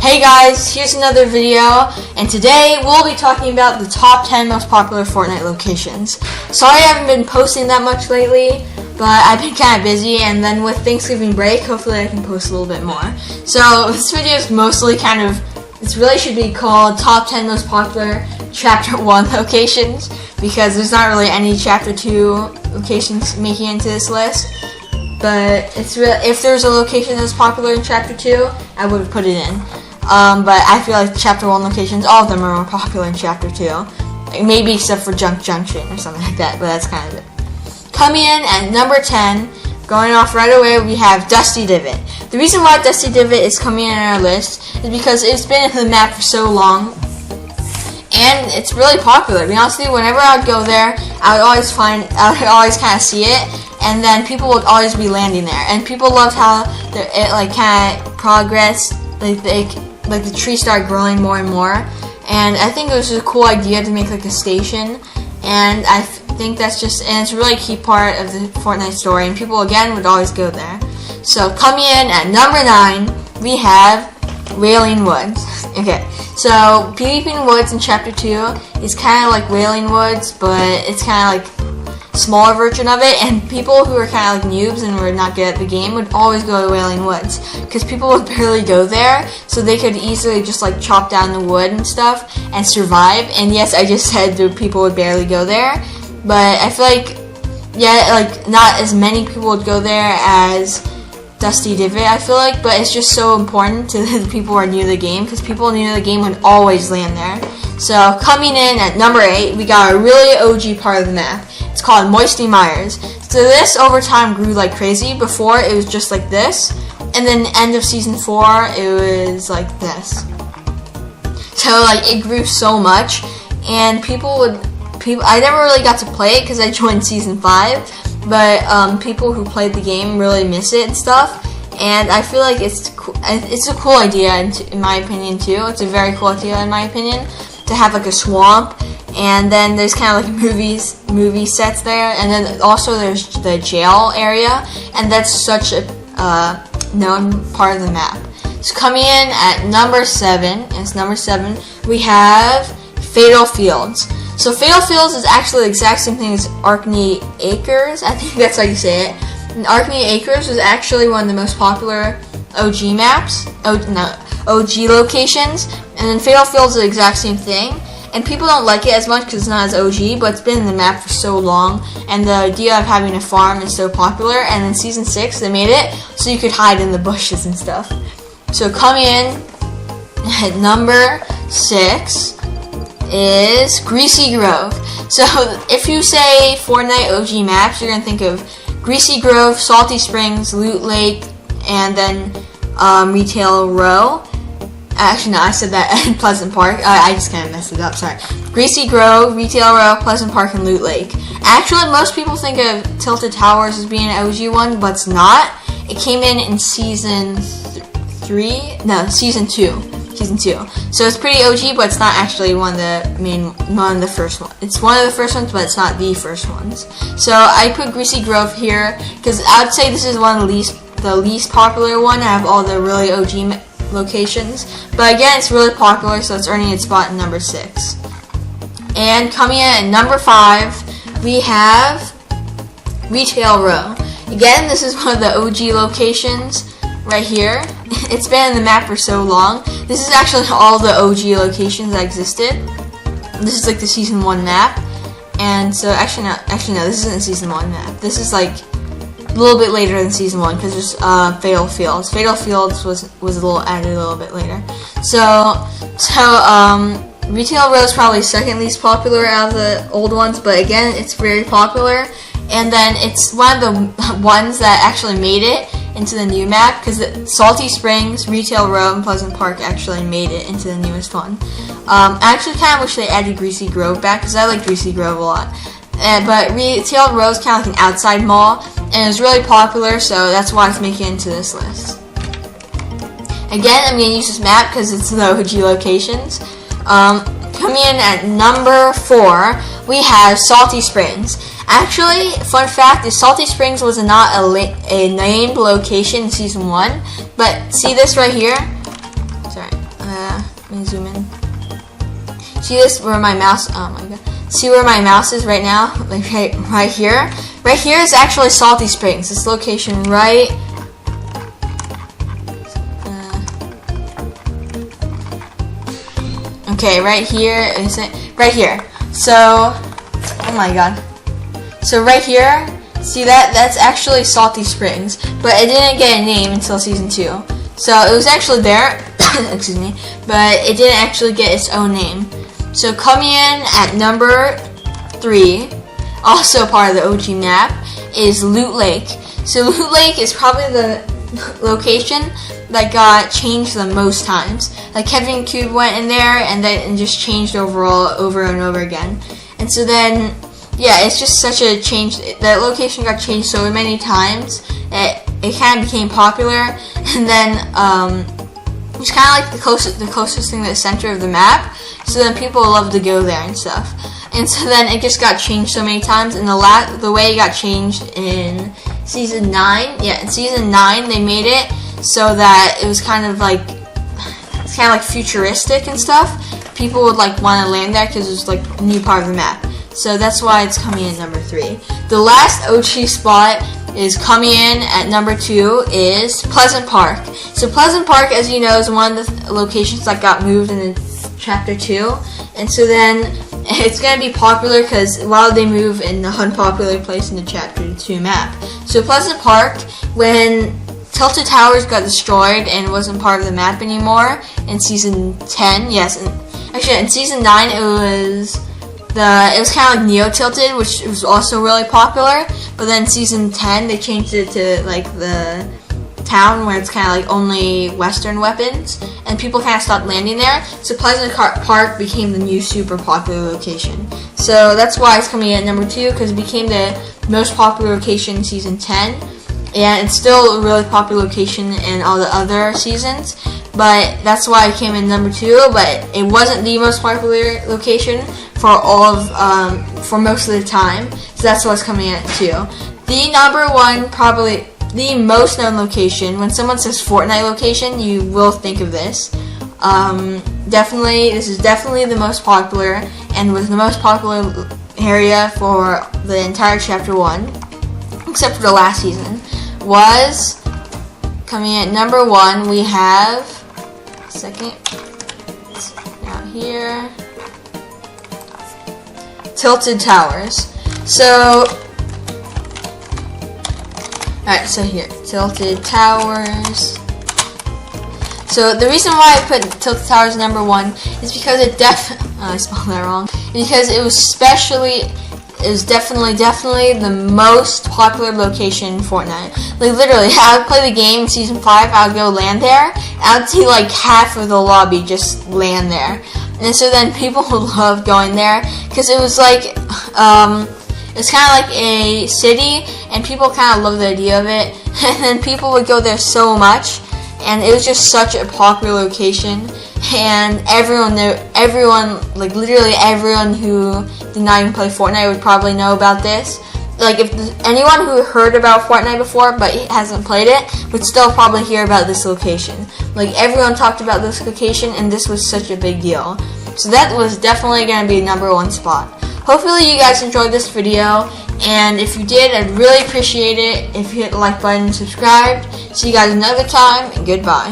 Hey guys, here's another video, and today we'll be talking about the top 10 most popular Fortnite locations. Sorry I haven't been posting that much lately, but I've been kind of busy, and then with Thanksgiving break, hopefully I can post a little bit more. So this video is mostly this really should be called Top 10 Most Popular Chapter 1 Locations, because there's not really any Chapter 2 locations making it into this list. But if there's a location that's popular in Chapter 2, I would have put it in. But I feel like Chapter 1 locations, all of them are more popular in Chapter 2. Maybe except for Junk Junction or something like that, but that's kind of it. Coming in at number 10, going off right away, we have Dusty Divot. The reason why Dusty Divot is coming in on our list is because it's been in the map for so long, and it's really popular. To be honest with you, whenever I would go there, I would always kind of see it, and then people would always be landing there. And people loved how it kind of progressed, like the trees started growing more and more. And I think it was a cool idea to make like a station, and I think that's and it's a really key part of the Fortnite story, and people again would always go there. So coming in at number 9, we have Wailing Woods. Okay, so PvP in Woods in Chapter 2 is kind of like Wailing Woods, but it's kind of like smaller version of it, and people who are kind of like noobs and were not good at the game would always go to Wailing Woods, because people would barely go there, so they could easily just like chop down the wood and stuff and survive. And yes, I just said that people would barely go there, but I feel like, yeah, like not as many people would go there as Dusty Divot, I feel like, but it's just so important to the people who are new to the game, because people new to the game would always land there. So coming in at number 8, we got a really OG part of the map. It's called Moisty Mires. So this over time grew like crazy. Before it was just like this, and then the end of season 4 it was like this. So like it grew so much, and I never really got to play it because I joined season 5, but people who played the game really miss it and stuff. And I feel like it's a cool idea in my opinion too. It's a very cool idea in my opinion to have like a swamp. And then there's kind of like movie sets there, and then also there's the jail area, and that's such a known part of the map. So coming in at number 7, we have Fatal Fields. So Fatal Fields is actually the exact same thing as Arkney Acres. I think that's how you say it. And Arkney Acres was actually one of the most popular OG maps, OG locations, and then Fatal Fields is the exact same thing. And people don't like it as much because it's not as OG, but it's been in the map for so long, and the idea of having a farm is so popular. And in Season 6, they made it so you could hide in the bushes and stuff. So coming in at number 6 is Greasy Grove. So if you say Fortnite OG maps, you're going to think of Greasy Grove, Salty Springs, Loot Lake, and then Retail Row. Actually, no, I said that in Pleasant Park. I just kind of messed it up, sorry. Greasy Grove, Retail Row, Pleasant Park, and Loot Lake. Actually, most people think of Tilted Towers as being an OG one, but it's not. It came in Season 2. Season 2. So it's pretty OG, but it's not actually one of the first ones. It's one of the first ones, but it's not the first ones. So I put Greasy Grove here, because I would say this is one of the least popular one out of all the really OG locations, but again, it's really popular, so it's earning its spot in number 6. And coming in at number 5, we have Retail Row. Again, this is one of the OG locations right here. It's been in the map for so long. This is actually all the OG locations that existed. This is like the Season 1 map, and so actually no, this isn't the Season 1 map. This is like a little bit later than Season 1, because there's Fatal Fields. Fatal Fields was added a little bit later. So Retail Row is probably second least popular out of the old ones, but again, it's very popular. And then it's one of the ones that actually made it into the new map, because Salty Springs, Retail Row, and Pleasant Park actually made it into the newest one. I actually kind of wish they added Greasy Grove back, because I like Greasy Grove a lot. But Retail Row is kind of like an outside mall, and it's really popular, so that's why it's making it into this list. Again, I'm going to use this map because it's the OG locations. Coming in at number 4, we have Salty Springs. Actually, fun fact is Salty Springs was not a named location in Season 1, but see this right here? Sorry. Let me zoom in. See this where my mouse? Oh my god! See where my mouse is right now? Like right here. Right here is actually Salty Springs. This location right. Okay, right here. Is it right here? So, oh my god. So right here, see that? That's actually Salty Springs, but it didn't get a name until season 2. So it was actually there. Excuse me, but it didn't actually get its own name. So coming in at number 3, also part of the OG map, is Loot Lake. So Loot Lake is probably the location that got changed the most times. Like Kevin Cube went in there and then just changed overall over and over again. And so then, yeah, it's just such a change. That location got changed so many times that it kind of became popular. And then it's kind of like the closest thing to the center of the map. So then people love to go there and stuff. And so then it just got changed so many times. And the way it got changed in season 9, yeah, in season 9 they made it so that it was kind of like futuristic and stuff. People would like want to land there because it was like a new part of the map. So that's why it's coming in at number 3. The last OG spot is coming in at number 2 is Pleasant Park. So Pleasant Park, as you know, is one of the locations that got moved in chapter 2. And so then it's going to be popular because while they move in the unpopular place in the chapter 2 map. So Pleasant Park, when Tilted Towers got destroyed and wasn't part of the map anymore in season 10, yes, actually in season 9 it was kind of like Neo Tilted, which was also really popular. But then season 10 they changed it to like the town where it's kind of like only Western weapons, and people kind of stopped landing there. So Pleasant Park became the new super popular location. So that's why it's coming in at number 2, because it became the most popular location in season 10, and it's still a really popular location in all the other seasons. But that's why it came in number 2. But it wasn't the most popular location for for most of the time. So that's why it's coming in at 2. The number 1, probably the most known location, when someone says Fortnite location, you will think of this. This is definitely the most popular, and was the most popular area for the entire chapter 1, except for the last season. Was coming in at number 1. We have out here, Tilted Towers. So. Alright, so here, Tilted Towers. So the reason why I put Tilted Towers number 1 is because I spelled that wrong. Because it was definitely the most popular location in Fortnite. Like literally, I would play the game in season 5, I would go land there, and I would see like half of the lobby just land there. And so then people would love going there, because it was like, it's kind of like a city, and people kind of love the idea of it. And then people would go there so much, and it was just such a popular location. And like literally everyone who did not even play Fortnite would probably know about this. Like if anyone who heard about Fortnite before but hasn't played it would still probably hear about this location. Like everyone talked about this location, and this was such a big deal. So that was definitely going to be number 1 spot. Hopefully you guys enjoyed this video, and if you did, I'd really appreciate it if you hit the like button and subscribed. See you guys another time, and goodbye.